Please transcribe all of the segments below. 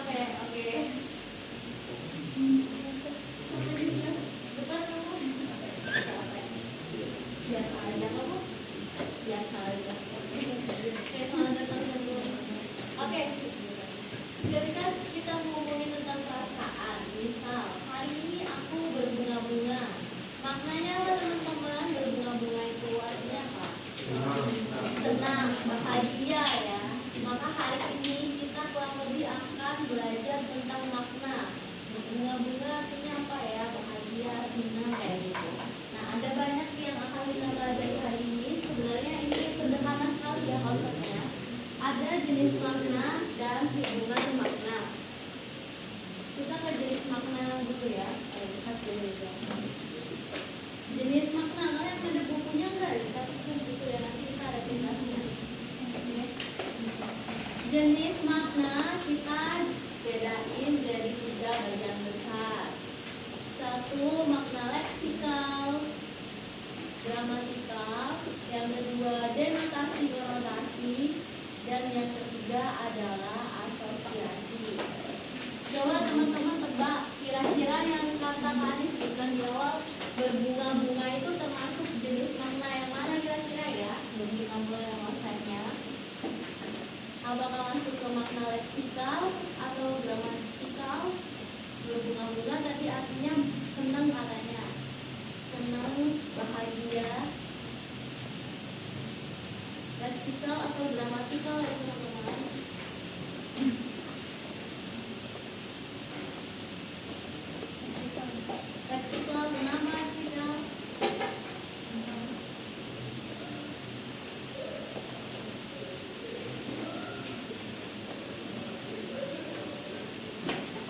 Oke. Depan kamu. Biasa aja kamu. Biasa aja. Oke, selamat datang dulu. Oke. Ketika kita ngomongin tentang perasaan, misal hari ini aku berbunga-bunga. Maknanya apa teman-teman? Berbunga-bunga itu artinya apa? Senang, bahagia ya. Maka hari ini kita kurang lebih akan belajar tentang makna. Bunga-bunga artinya apa ya? Bahagia, senang kayak gitu. Nah, ada banyak yang akan kita belajar hari ini. Sebenarnya ini sederhana sekali ya konsepnya. Ada jenis makna dan hubungan makna. Kita ke jenis makna dulu ya. Lihat dulu ya. Jenis makna, kalian ada bukunya nggak? Dicatatkan buku ya, nanti kita ada tugasnya. Jenis makna kita bedain dari 3 bagian besar. 1 makna leksikal, gramatikal, yang kedua denotasi konotasi, dan yang ketiga adalah asosiasi. Coba teman-teman tebak, kira-kira yang kata Kak sebutkan di awal berbunga-bunga itu termasuk jenis makna yang mana kira-kira ya, sebelum kita mulai menguasainya? Apakah masuk ke makna leksikal atau gramatikal? Berbunga-bunga tadi artinya senang katanya, senang, bahagia. Leksikal atau gramatikal ya teman-teman? Leksikal, kenapa leksikal?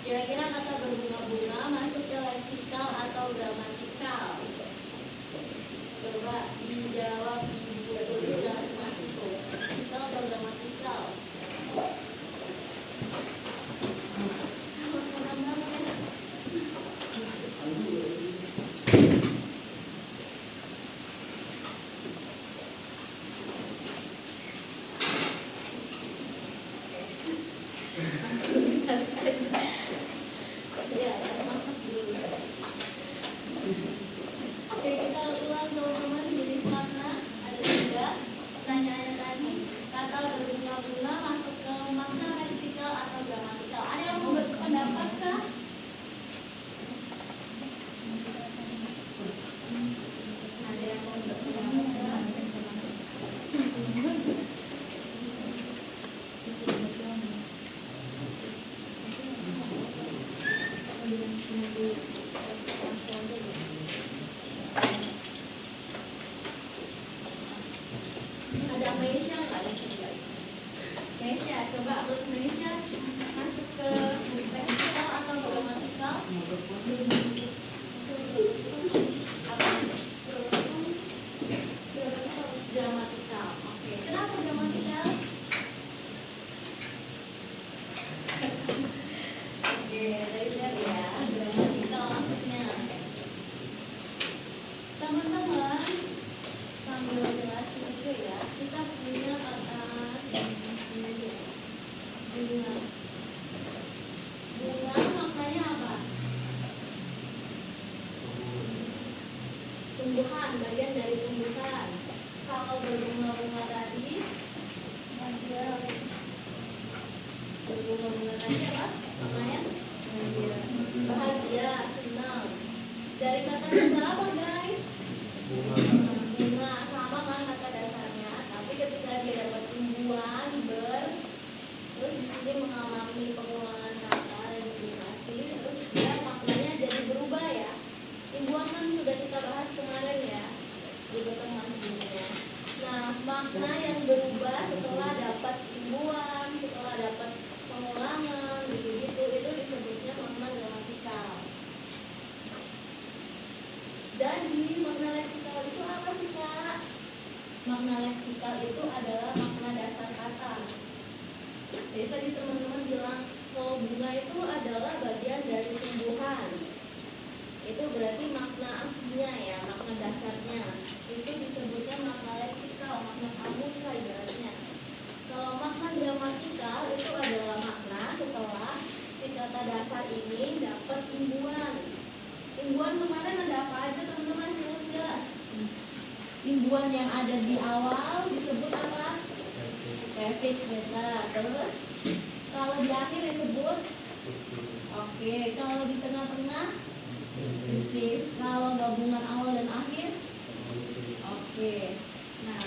Kira-kira kata berbunga-bunga masuk ke leksikal atau gramatikal? Coba dijawab di buku tulisnya masing-masing tuh. Leksikal atau gramatikal? Oke, kita ulang teman-teman. Jenis makna ada 3. Pertanyaannya tadi, kata berbunga-bunga masuk ke makna leksikal atau gramatikal? Ada yang mau berpendapat kah? Ada yang mau berpendapat kah? Ada Maisha nggak di sini guys? Maisha, coba menurut Maisha masuk ke leksikal atau gramatikal? Apa? Gramatikal. Oke, kenapa gramatikal? Oke, belajar ya. Gramatikal maksudnya. Teman-teman, sambil jelasin itu ya, kita punya kata bunga. Bunga maknanya apa? Tumbuhan, bagian dari tumbuhan. Kalau berbunga-bunga tadi, berbunga-bunga tadi apa? Maknanya bahagia, senang. Dari kata dasar apa guys? Bunga, sama kan kata dasarnya. Tapi ketika dia dapat tumbuhan terus di sini mengalami pengulangan kata dan duplikasi, terus dia maknanya jadi berubah ya. Tumbuhan kan sudah kita bahas kemarin ya di pertemuan sebelumnya. Nah, makna yang berubah setelah dapat tumbuhan, setelah dapat pengulangan, gitu-gitu, itu disebutnya makna gramatikal. Jadi makna leksikal itu apa sih Kak? Makna leksikal itu adalah makna dasar kata. Jadi tadi teman-teman bilang kalau bunga itu adalah bagian dari tumbuhan. Itu berarti makna aslinya ya, makna dasarnya. Itu disebutnya makna leksikal, makna kamus lah ibaratnya. Kalau makna gramatikal itu adalah makna setelah kata dasar ini dapat imbuhan. Imbuhan kemarin ada apa aja teman-teman, masih ingat nggak? Imbuhan yang ada di awal disebut apa? Prefix benar. Terus kalau di akhir disebut oke. Kalau di tengah-tengah sufix. Kalau gabungan awal dan akhir oke. Nah,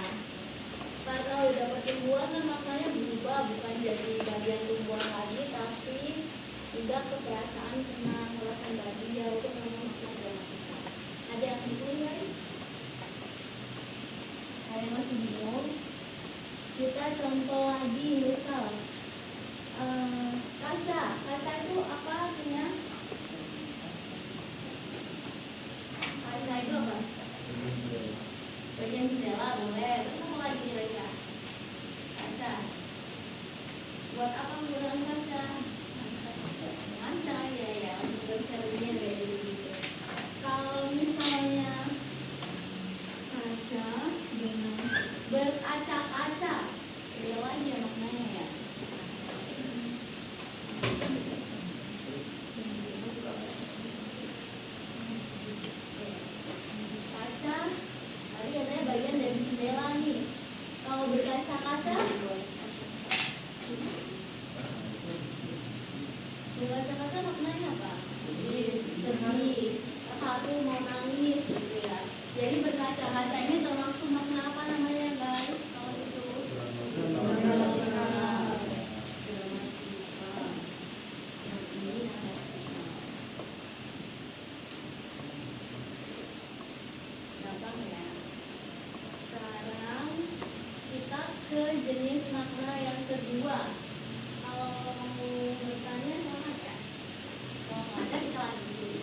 kalau dapat tumbuhan kan maknanya berubah, bukan jadi bagian tumbuhan lagi, tapi juga keperasaan senang, perasaan bahagia, itu memang makna gramatikal. Ada yang bingung guys? Ada yang masih bingung? Kita contoh lagi, misal kaca. Kaca itu apa artinya? Kaca itu apa? Bagian jendela boleh. Terus apa lagi kira-kira? Kaca. Buat apa menggunakan kaca? Kaca ya, untuk cermin kayak gitu. Kalau misalnya kaca dengan berkaca-kaca, beda lagi ya maknanya ya. Kaca tadi katanya bagian dari jendela nih. Kalau berkaca-kaca, berkaca-kaca maknanya apa? Sedih, terharu, mau nangis gitu ya. Jadi berkaca-kaca ini termasuk makna apa namanya guys? Kalau itu gampang ya. Sekarang kita ke jenis makna yang kedua. Kalau mau bertanya selamat ya. Kalau nggak ada kita lanjut dulu.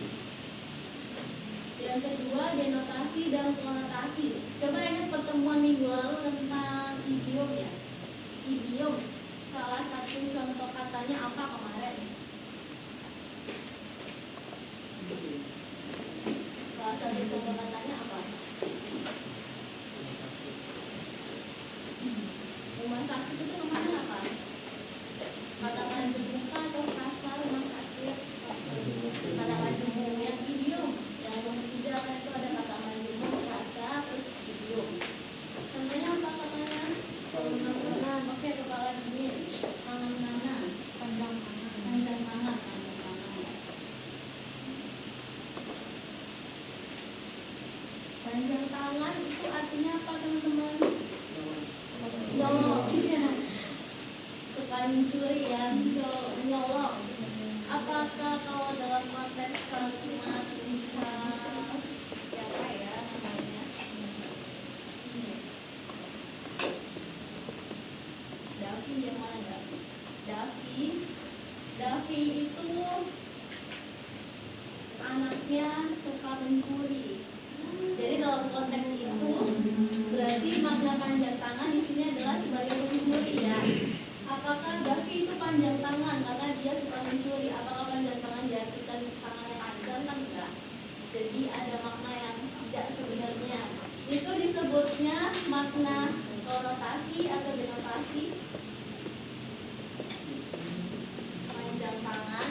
Yang kedua, denotasi dan konotasi. Coba ingat pertemuan minggu lalu tentang idiom ya. Idiom, salah satu contoh katanya apa kemarin? Salah satu contoh katanya apa? Rumah sakit itu kemana apa? Kata majemuk atau kasar rumah sakit? Kata majemuk. Yang idiom, yang ketiga kan itu ada kata majemuk, rasa, terus idiom. Contohnya apa katanya? Tangan kanan, oke, kepala dingin. Tangan kanan, panjang tangan, panjang tangan, panjang tangan ya. Panjang tangan itu artinya apa teman-teman? Nyolong, iya. Suka mencuri ya, nyolong. Apakah kalau dalam konteks kalimat bisa siapa ya namanya? Davi, yang mana Davi? Davi itu anaknya suka mencuri. Jadi dalam konteks itu berarti makna panjang tangan di sini adalah sebagai pencuri ya. Apakah Davi itu panjang tangan karena dia suka mencuri? Apakah panjang tangan diartikan tangannya panjang? Kan enggak. Jadi ada makna yang tidak sebenarnya. Itu disebutnya makna konotasi atau denotasi. Panjang tangan.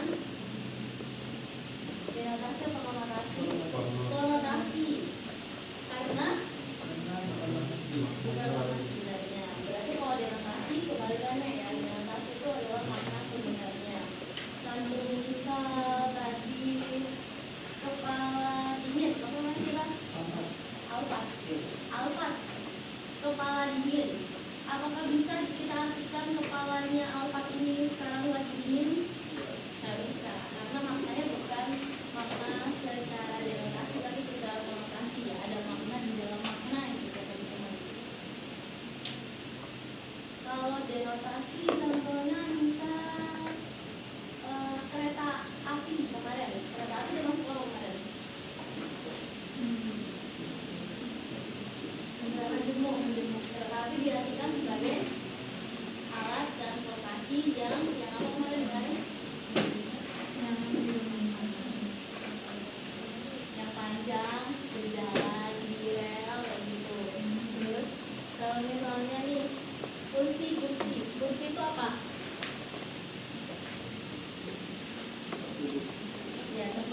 Denotasi atau konotasi? Konotasi. Karena bukan makna sebenarnya. Berarti kalau denotasi kebalikannya ya. Denotasi itu adalah makna sebenarnya. Misal tadi kepala dingin, apa namanya Bang? Alfat. Kepala dingin. Apakah bisa kita artikan kepalanya Alfat ini sekarang lagi dingin? Nggak bisa, karena maknanya bukan makna secara denotasi tapi secara konotasi ya. Ada makna di dalam makna gitu teman-teman. Kalau denotasi contohnya misal kereta api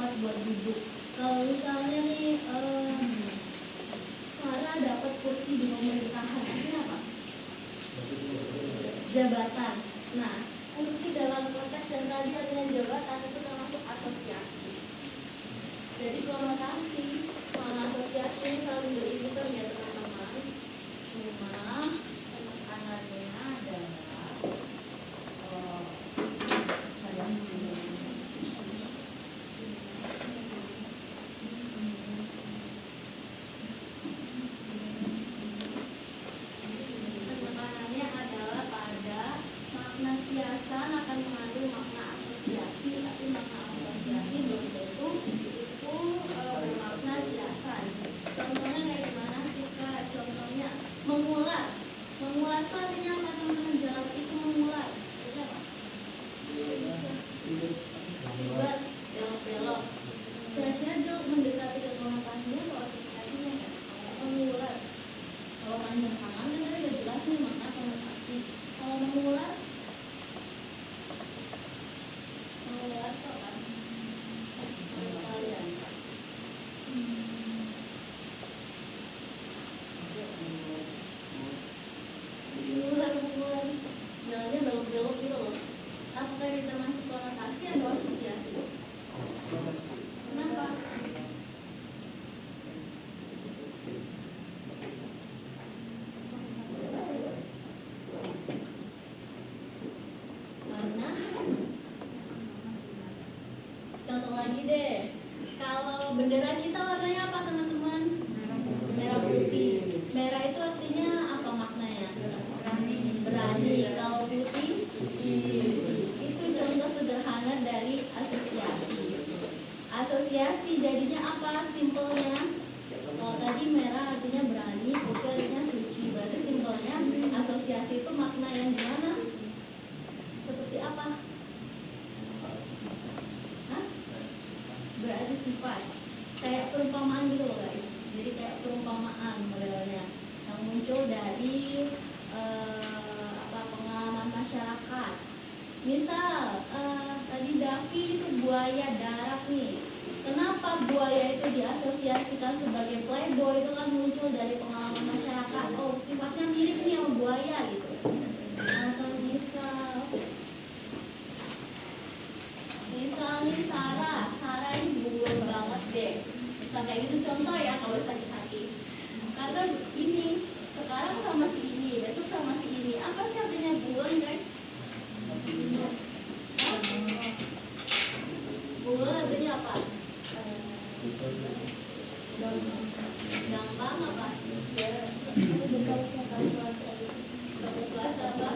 tempat buat duduk. Kalau misalnya nih Sarah dapat kursi di pemerintahan, artinya apa? Jabatan. Nah, kursi dalam konteks yang tadi artinya jabatan itu termasuk asosiasi. Jadi konotasi sama asosiasi ini saling beririsan ya teman-teman. Cuma penekanannya adalah kiasan akan mengandung makna asosiasi, tapi makna asosiasi belum tentu itu bermakna kiasan. Contohnya kayak gimana sih Kak? Contohnya mengular. Mengular itu artinya apa teman-teman? Jalan itu mengular. Artinya apa? Ribet, belok-belok. Kira-kira dia mendekati ke konotasinya atau asosiasinya ya? Mengular. Kalau panjang tangan kan tadi udah jelas nih makna konotasi. Kalau mengular jalannya belok-belok gitu loh. Apakah ini termasuk konotasi atau asosiasi? Kenapa? Karena contoh lagi deh, kalau bendera kita warnanya apa teman-teman? Merah putih. Merah itu artinya apa maknanya? Berani. Kalau putih, suci. Itu contoh sederhana dari asosiasi. Asosiasi jadinya apa? Simpelnya, kalau tadi merah artinya berani, putih artinya suci. Berarti simpelnya asosiasi itu makna yang gimana? Seperti apa? Hah? Berarti sifat. Kayak perumpamaan gitu loh guys. Jadi kayak perumpamaan modelnya yang muncul dari pengalaman masyarakat. Misal tadi Davi itu buaya darat nih. Kenapa buaya itu diasosiasikan sebagai playboy? Itu kan muncul dari pengalaman masyarakat. Oh, sifatnya mirip nih sama buaya gitu. Atau misal nih Sarah ini bulan banget deh. Bisa kayak gitu contoh ya kalau sakit hati. Karena ini sekarang sama si ini, besok sama si ini. Apa sih artinya bulan guys? Bulan artinya apa? Gampang apa? Kelas apa?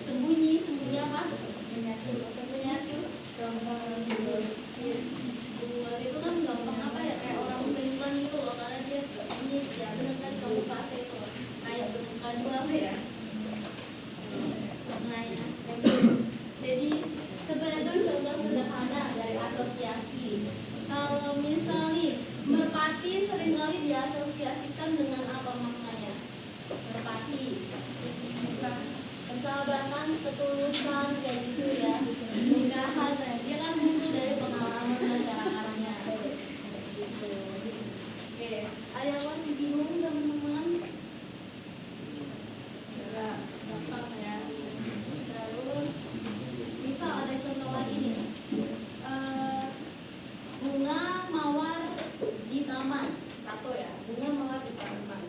Sembunyi apa? Menyatu. Bulan itu kan gampang apa ya, kayak orang pelan gitu loh, karena dia ini ya benar kan kamu fase itu kayak bukan dua apa ya. Jadi sebenarnya itu contoh sederhana dari asosiasi. Kalau misalnya merpati seringkali diasosiasikan dengan apa maknanya? Merpati persahabatan, ketulusan, kayak gitu ya, nikahan, dia kan muncul dari pengalaman masyarakatnya gitu. Oke, ada yang masih bingung teman-teman? Enggak, gampang ya. Terus misal ada contoh lagi nih, bunga mawar di taman. Satu ya, bunga mawar di taman.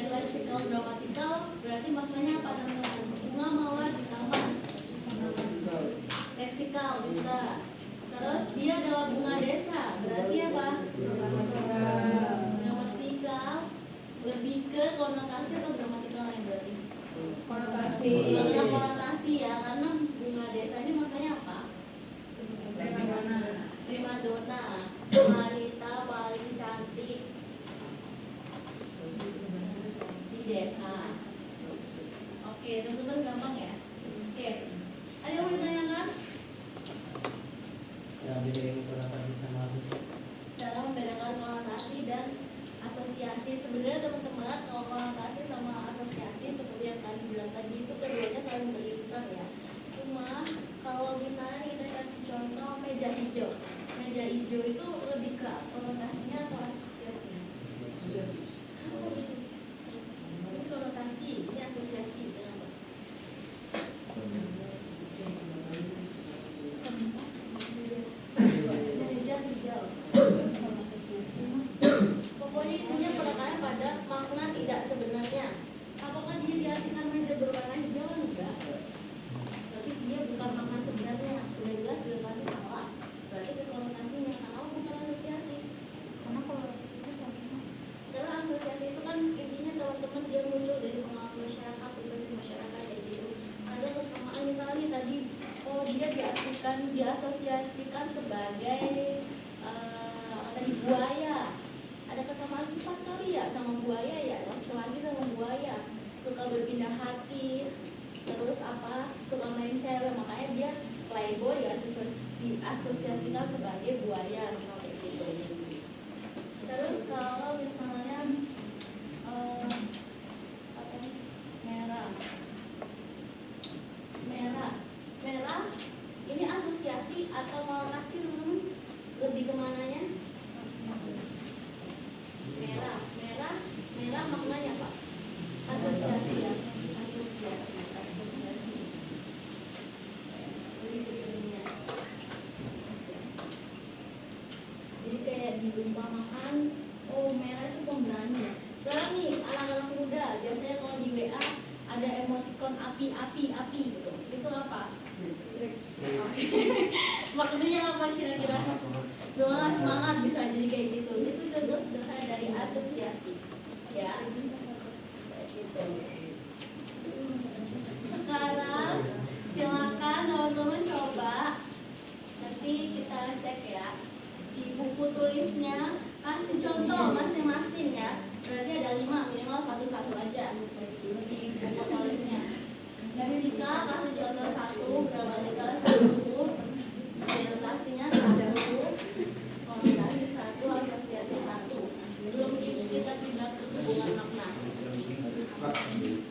Leksikal gramatikal berarti maknanya apa teman-teman? Bunga mawar di taman. Leksikal bisa. Terus dia adalah bunga desa, berarti apa? Gramatikal lebih ke konotasi atau gramatikal yang berarti? Konotasi. Soalnya konotasi ya, karena bunga desa ini maknanya apa? Prima dona. Cara bedain konotasi sama asosiasi. Cara membedakan konotasi dan asosiasi. Sebenarnya teman-teman, kalau konotasi sama asosiasi seperti yang tadi bilang tadi itu keduanya saling beririsan ya. Cuma kalau misalnya kita kasih contoh meja hijau. Meja hijau itu lebih ke konotasinya atau asosiasinya? Asosiasi. Kenapa gitu? Ini konotasi, ini asosiasi. Kenapa? Meja hijau. Pokoknya intinya penekanan pada makna tidak sebenarnya. Apakah dia diartikan meja berwarna hijau? Kan enggak. Berarti dia bukan makna sebenarnya. Sudah jelas konotasi salah. Berarti itu konotasinya. Karena bukan asosiasi. Karena asosiasi itu kan intinya teman-teman dia muncul dari pengalaman masyarakat, persepsi masyarakat kayak gitu. Ada kesamaan misalnya tadi, kalau dia diartikan, diasosiasikan sebagai tadi buaya. Ada kesamaan sifat kali ya sama buaya ya, laki-laki sama buaya, suka berpindah hati, terus suka main cewek, makanya dia playboy asosiasikan sebagai buaya misalnya gitu. Terus kalau misalnya merah ini asosiasi atau konotasi teman-teman? Lebih kemananya? Merah maknanya apa? Asosiasi ya, asosiasi. Lebih keseninya asosiasi. Jadi kayak diumpamakan, oh merah itu pemberani. Sekarang nih anak-anak muda biasanya kalau di WA ada emoticon api gitu. Itu apa? Maknanya apa kira-kira? Semangat bisa jadi kayak gitu. Itu contoh sederhana dari asosiasi ya. Gitu. Sekarang silakan teman-teman coba, nanti kita cek ya di buku tulisnya, kasih contoh masing-masing ya. Berarti ada 5, minimal satu-satu aja di buku tulisnya. Leksikal kasih contoh 1, gramatikal 1, denotasinya 1, konotasi 1, asosiasi 1. Sebelum itu kita pindah ke hubungan makna. Berarti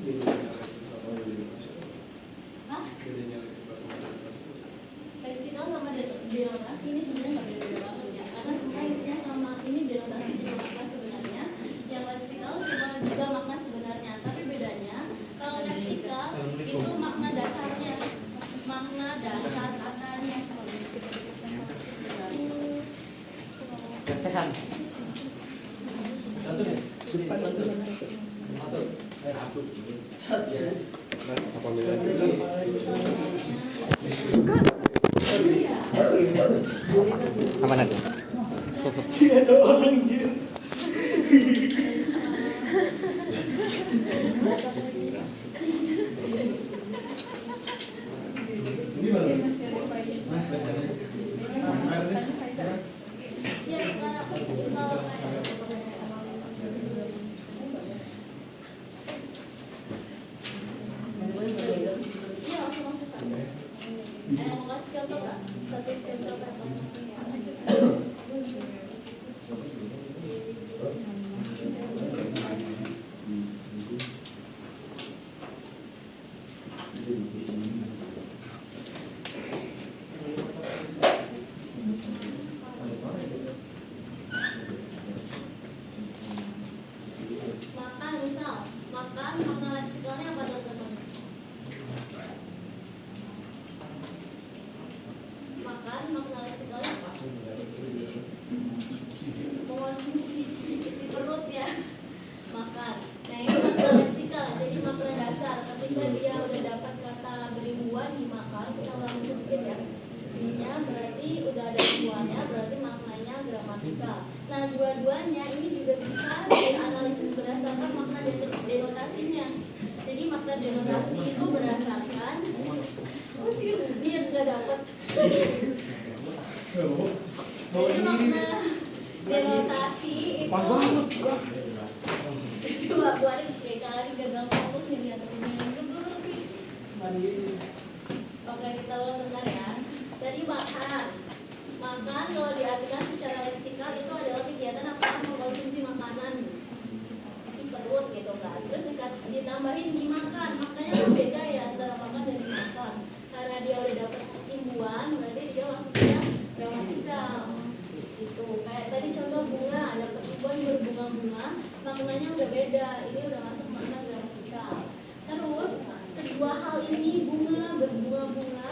bedanya leksikal sama denotasi. Hah? Bedanya leksikal sama denotasi. Leksikal sama denotasi ini sebenarnya nggak beda-beda banget ya, karena semua intinya sama. Ini denotasi juga makna sebenarnya, yang leksikal cuma juga makna sebenarnya. Tapi bedanya kalau leksikal itu makna dasarnya, makna dasar katanya. Sehat. Apa nanti? Tidak ada orang gitu. Ya sekarang misal iya langsung masuk ke sana. Mau kasih contoh nggak? Satu contoh kan? Makan misal, makan makna leksikalnya apa teman-teman? Makan makna leksikalnya apa? Mengonsumsi isi perut ya. Makan. Nah ini makna leksikal, jadi makna dasar. Ketika dia udah dapat kata beribuan dimakan, kita ulang sedikit ya. Berinya berarti udah ada ribuannya, berarti maknanya gramatikal. Nah dua-duanya ini juga bisa dianalisis berdasarkan makna denotasinya. Jadi makna denotasi itu berdasarkan si Rubian nggak dapat. Jadi makna denotasi itu coba buatin kayak kali gagal fokus nih dia dulu. Oke kita ulang bentar ya. Tadi makan yang gramatikal. Itu kayak tadi contoh bunga, ada pertumbuhan berbunga-bunga, maknanya udah beda. Ini udah masuk makna gramatikal. Terus kedua hal ini, bunga, berbunga-bunga,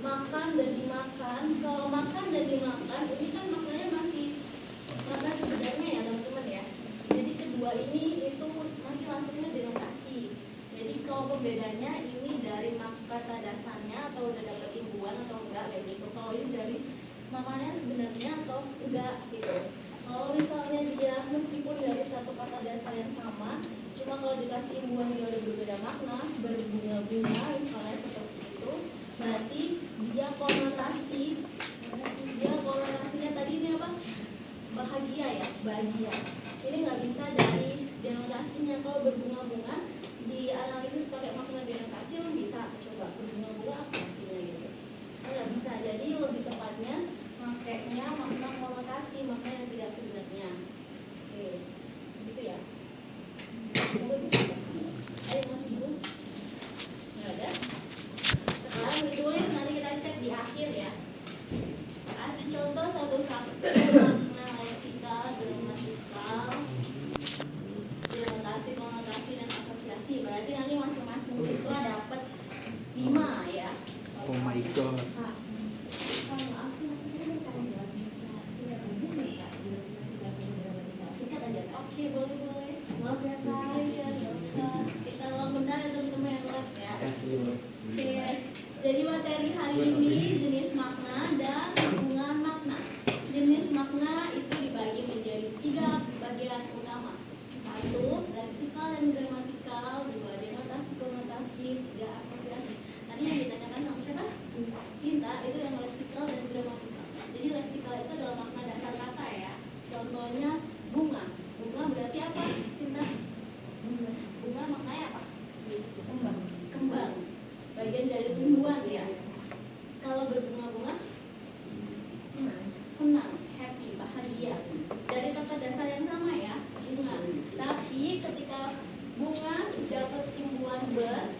makan dan dimakan. Kalau makan dan dimakan ini kan maknanya masih makna sebenarnya ya teman-teman ya. Jadi kedua ini itu masih masuknya denotasi. Jadi kalau pembedanya ini dari kata dasarnya atau udah dapat imbuhan atau enggak kayak gitu. Kalau ini dari maknanya sebenarnya atau enggak gitu. Kalau misalnya dia meskipun dari satu kata dasar yang sama, cuma kalau dikasih imbuhan dia udah berbeda makna, berbunga-bunga misalnya seperti itu, berarti dia konotasinya tadi ini apa? Bahagia ya, bahagia. Ini nggak bisa dari denotasinya. Kalau berbunga-bunga dianalisis pakai makna denotasi memang bisa. Coba berbunga-bunga apa artinya gitu? Nggak bisa. Jadi lebih tepatnya makainya makna konotasi, makna yang tidak sebenarnya. Oke, gitu ya. Semoga bisa. Ayo masih dulu. Nggak ada. Sekarang ditulis, nanti kita cek di akhir ya. Kasih contoh satu-satu makna leksikal, gramatikal, denotasi, konotasi, dan asosiasi. Berarti nanti masing-masing siswa dapat 5 ya. Oh my god. Kalau aku nggak bisa singkat aja nih Kak, singkat aja. Oke, boleh. Maaf ya Kak, ya dokter. Kita ulang bentar ya teman-teman yang lihat ya. Oke, jadi materi hari ini jenis makna dan hubungan makna. Jenis makna itu dibagi menjadi 3 bagian utama. 1, leksikal dan gramatikal. 2, denotasi, konotasi. 3, asosiasi. Tadi yang ditanyakan sama siapa? Sinta, itu yang leksikal dan gramatikal. Jadi leksikal itu adalah makna dasar kata ya. Contohnya bunga. Bunga berarti apa, Sinta? Bunga maknanya apa? Kembang. Bagian dari tumbuhan ya. Kalau berbunga-bunga senang, happy, bahagia. Dari kata dasar yang sama ya, bunga. Tapi ketika bunga dapat timbuhan ber,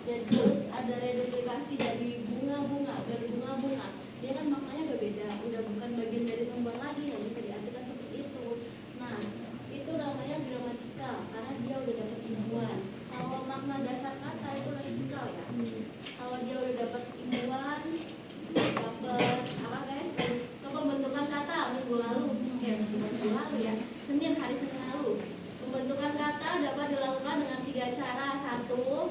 dan terus ada reduplikasi dari bunga-bunga, berbunga-bunga, dia kan maknanya udah beda, udah bukan bagian dari tumbuhan lagi, nggak bisa diartikan seperti itu. Nah, itu namanya gramatikal karena dia udah dapat timbuhan. Kalau makna dasar kata itu leksikal ya. Kalau dia udah dapat imbuhan, dapat apa guys? Ke pembentukan kata minggu lalu, minggu lalu ya, hari Senin lalu. Pembentukan kata dapat dilakukan dengan 3 cara. 1,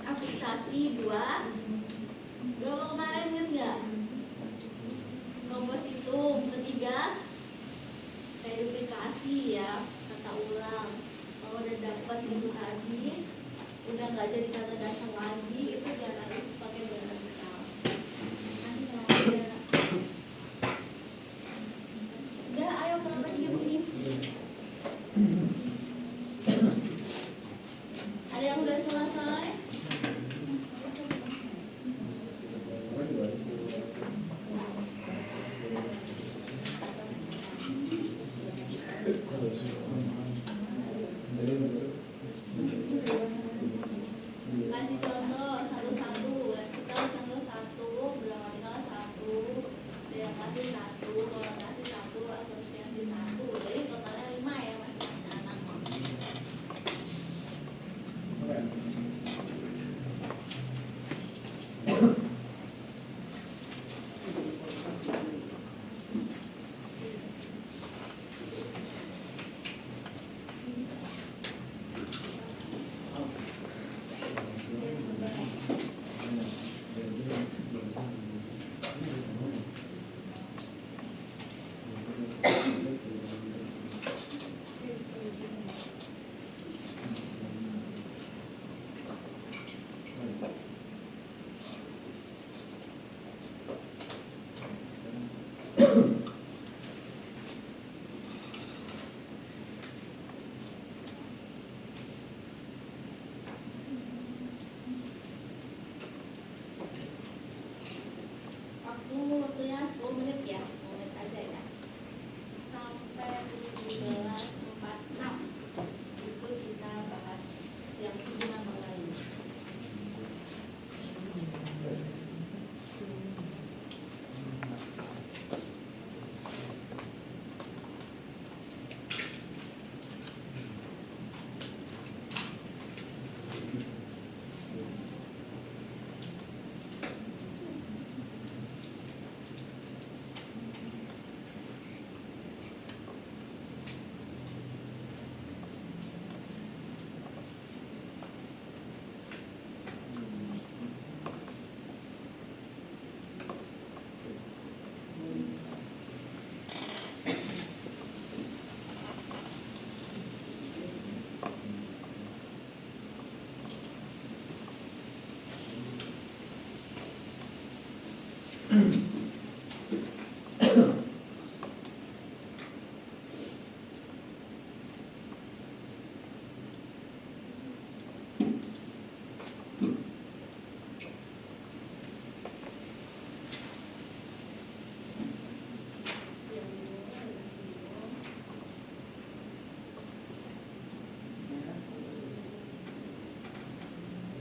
afiksasi. 2 kemarin inget nggak? Kompositum. 3, reduplikasi ya, kata ulang. Kalau udah dapat itu tadi, udah nggak jadi kata dasar lagi, itu dianalisis pakai gramatikal. Masih ada. Udah, ayo kenapa diam ini? Ada yang udah selesai? Kasih contoh satu-satu. Leksikal contoh 1, gramatikal 1, denotasi 1, konotasi 1, asosiasi 1. Jadi totalnya 5 ya masing-masing anak. Waktunya 10 menit ya, 10 menit aja ya, sampai 17.46. Habis itu kita bahas yang hubungan mengenai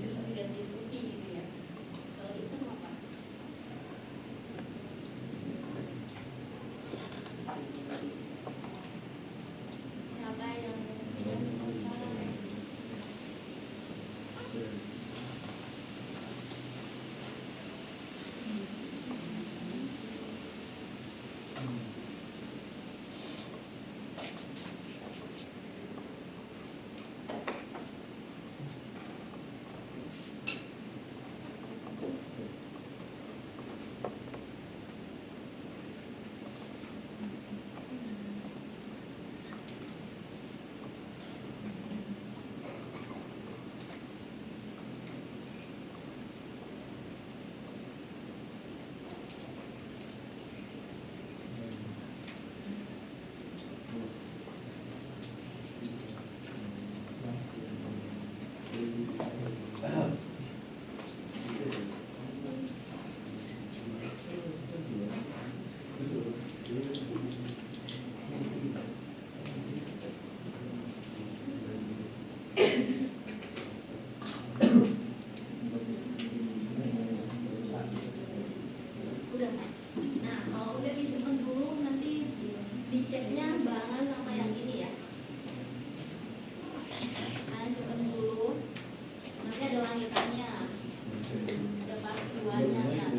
Terus diganti putih gitu ya. Kalau hitam apa? Siapa yang selesai? Udah. Nah, kalau udah disimpan dulu nanti diceknya barengan sama yang ini ya. Kalian simpan dulu. Nanti ada lanjutannya. Ada part 2-nya kan.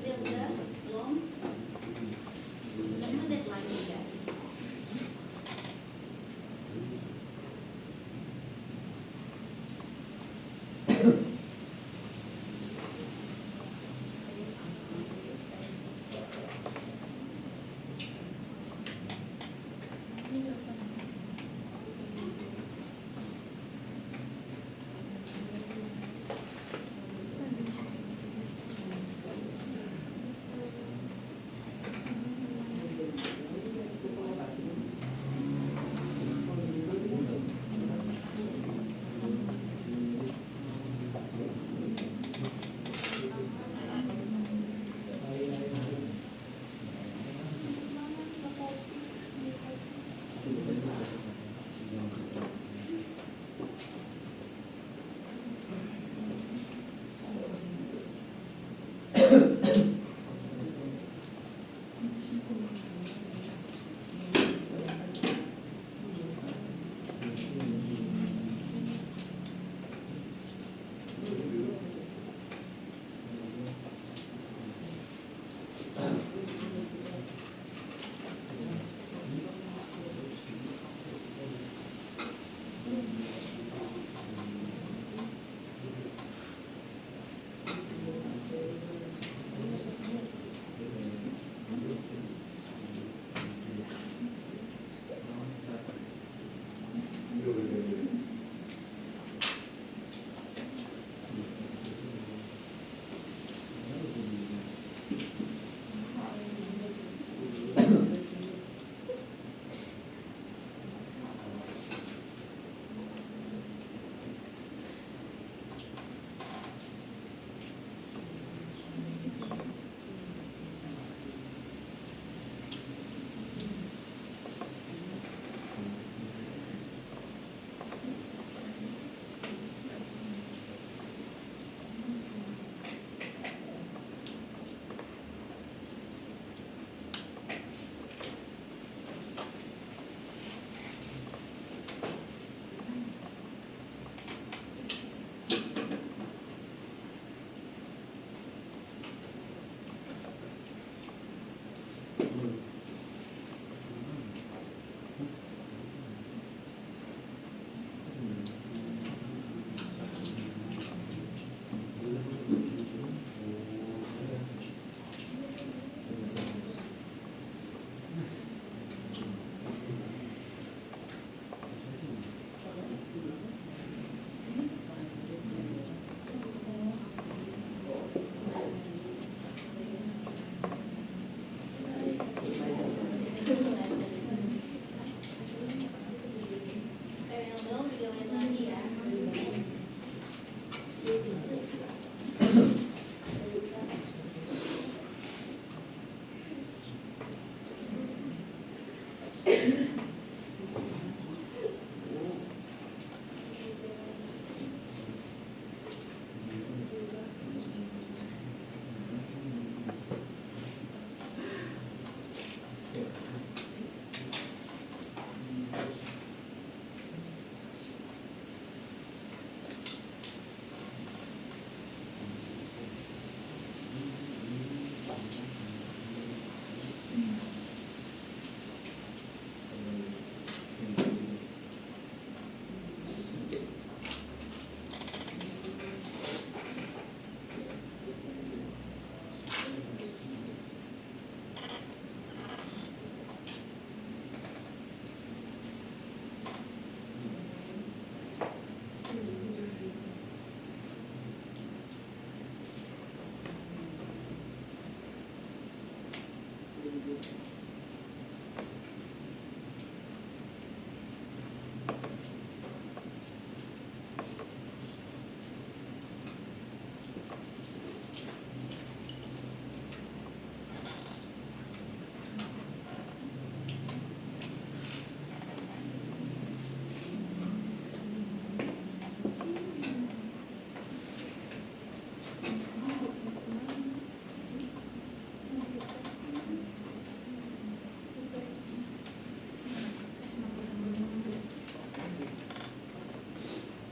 Udah belum? Sekarang deadline guys.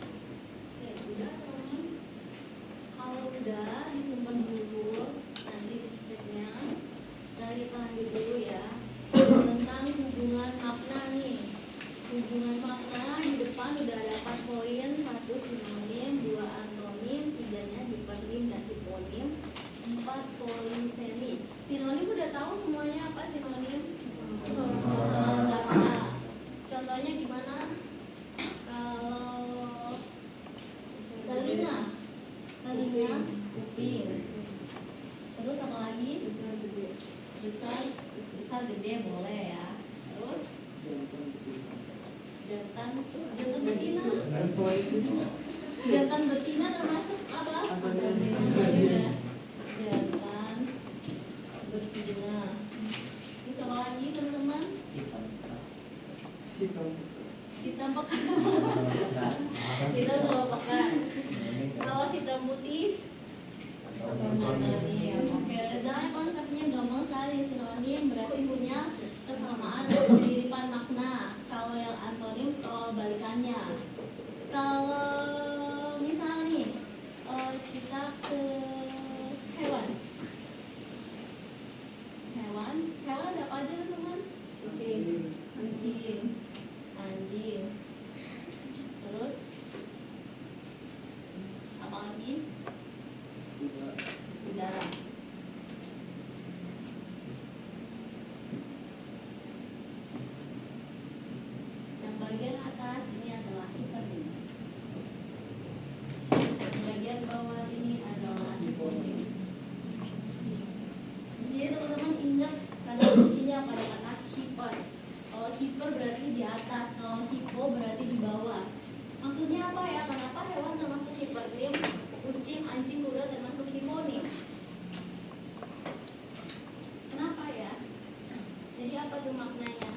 Oke, udah teman-teman. Kalau udah disimpan dulu, nanti diceknya. Sekarang kita lanjut dulu ya tentang hubungan makna nih. Hubungan makna di depan udah ada 4 poin: 1 sinonim, 2 antonim, 3-nya hipernim dan hiponim, 4 polisemi. Sinonim udah tahu semuanya apa sinonim? Kesamaan kata. Contohnya gimana? Kalau telinga, kuping. Terus apa lagi? Besar, gede boleh ya. Terus jantan betina. Jantan betina termasuk apa? Antonim ya. Jantan betina. Terus apa lagi teman-teman? Hitam pekan. Hitam sama pekan. Kalau hitam putih sinonim. Oke, datangnya konsepnya gampang sekali. Sinonim berarti punya kesamaan atau kemiripan makna. Kalau yang antonim kalau balikannya. Kalau misal nih kita ke hewan ada apa aja teman-teman? Anjing. Terus apa lagi? Udara. Yang bagian atas ini adalah hipernim. Bagian bawah ini adalah hiponim. Jadi teman-teman ingat kata kuncinya pada kata hiper. Kalau hiper berarti di atas, kalau hipo berarti di bawah. Maksudnya apa ya? Kenapa hewan termasuk hipernim, kucing, anjing, kuda termasuk hiponim? Kenapa ya? Jadi apa tuh maknanya?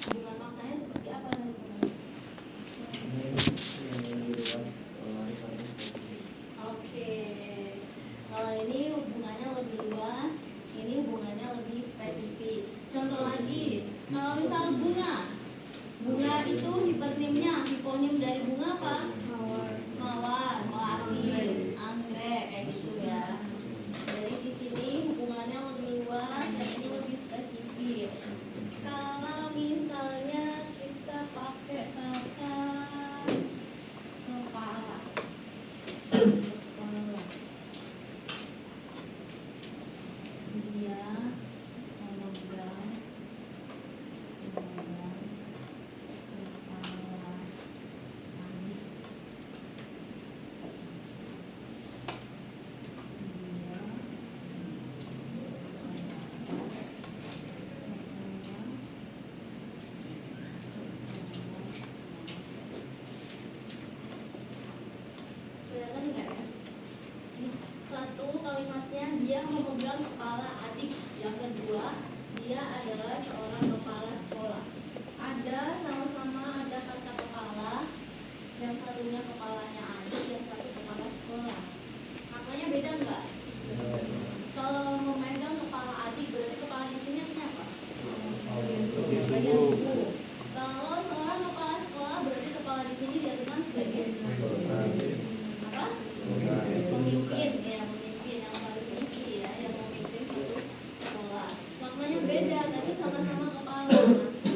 Hubungan maknanya seperti apa teman-teman? Oke, kalau ini hubungannya lebih luas, ini hubungannya lebih spesifik. Contoh lagi, kalau misal bunga itu hipernimnya, hiponim dari bunga apa? Mawar, melati, anggrek, kayak gitu ya. Jadi di sini hubungannya lebih luas dan ini lebih spesifik. Kalau misalnya kita pakai kata kepala. Dia memegang kepala Andi. Kelihatan nggak ya? Satu kalimatnya dia memegang kepala adik. Yang kedua, dia adalah seorang kepala sekolah. Ada sama-sama ada kata kepala. Yang satunya kepalanya adik, yang satu kepala sekolah. Makanya beda nggak? Kalau memegang kepala adik berarti kepala di sini artinya apa? Bagian tubuh. Kalau seorang kepala sekolah berarti kepala di sini diartikan sebagai apa? Pemimpin ya, pemimpin yang paling tinggi ya, yang memimpin satu sekolah. Maknanya beda tapi sama-sama kepala.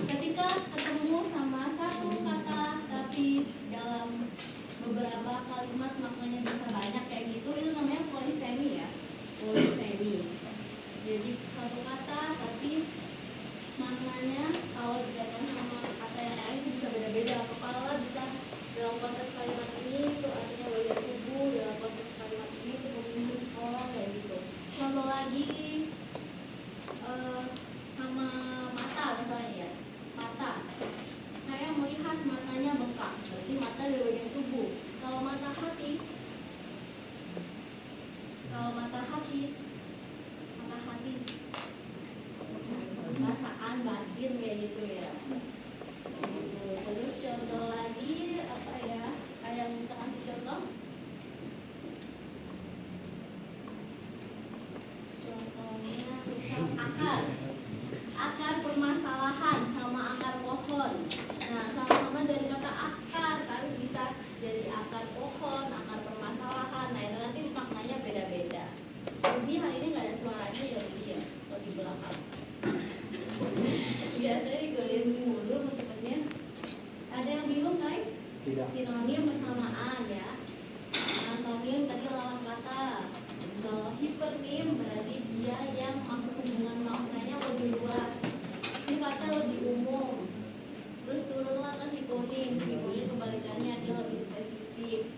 Ketika ketemu sama satu kata tapi dalam beberapa kalimat maknanya bisa banyak kayak gitu, itu namanya polisemi ya. Polisemi. Jadi satu kata tapi maknanya kalau dikaitkan sama kata yang lain itu bisa beda-beda. Kepala bisa dalam konteks kalimat ini itu artinya bagian tubuh, dalam konteks kalimat ini itu pemimpin sekolah kayak gitu. Contoh lagi sama mata misalnya ya. Mata. Saya melihat matanya hati. Patah hati. Perasaan batin kayak gitu ya. Gitu. Terus contoh lagi apa ya? Kayak misalkan si contoh. Contohnya misal akar permasalahan sama akar pohon. Nah, sama-sama dari kata akar, tapi bisa jadi akar pohon, akar permasalahan. Nah, itu nanti maknanya beda-beda. Ruby hari ini nggak ada suaranya ya, Ruby ya, kalau di belakang. Biasanya digodain mulu teman-temannya. Ada yang bingung guys? Tidak. Sinonim persamaan ya. Antonim tadi lawan kata. Kalau hipernim berarti dia yang hubungan maknanya lebih luas, sifatnya lebih umum. Terus turunlah kan hiponim. Hiponim kebalikannya dia lebih spesifik.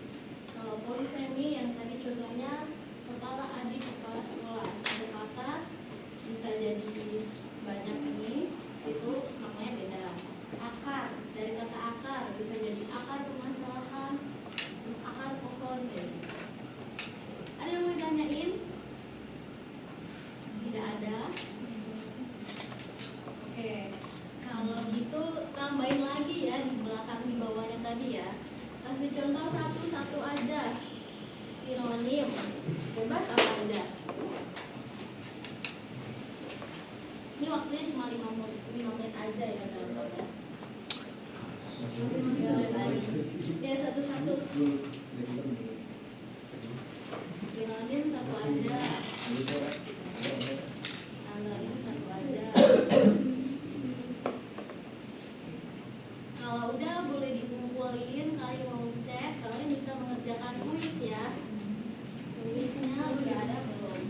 Kalau polisemi yang tadi contohnya kepala adik, kepala sekolah, satu kata bisa jadi banyak ini, itu maknanya beda. Akar, dari kata akar bisa jadi akar permasalahan, terus akar pohon deh. Ada yang mau ditanyain? Tidak ada. Oke, kalau gitu tambahin lagi ya di belakang di bawahnya tadi ya. Kasih contoh satu-satu aja. Sinonim, bebas apa aja. Ini waktunya cuma 5 menit aja ya downloadnya. Ya satu-satu. Sinonim satu aja. Antonim satu aja. Kalau udah boleh dikumpulin, kalian mau cek, kalian bisa mengerjakan kuis ya. Kuisnya udah ada belum?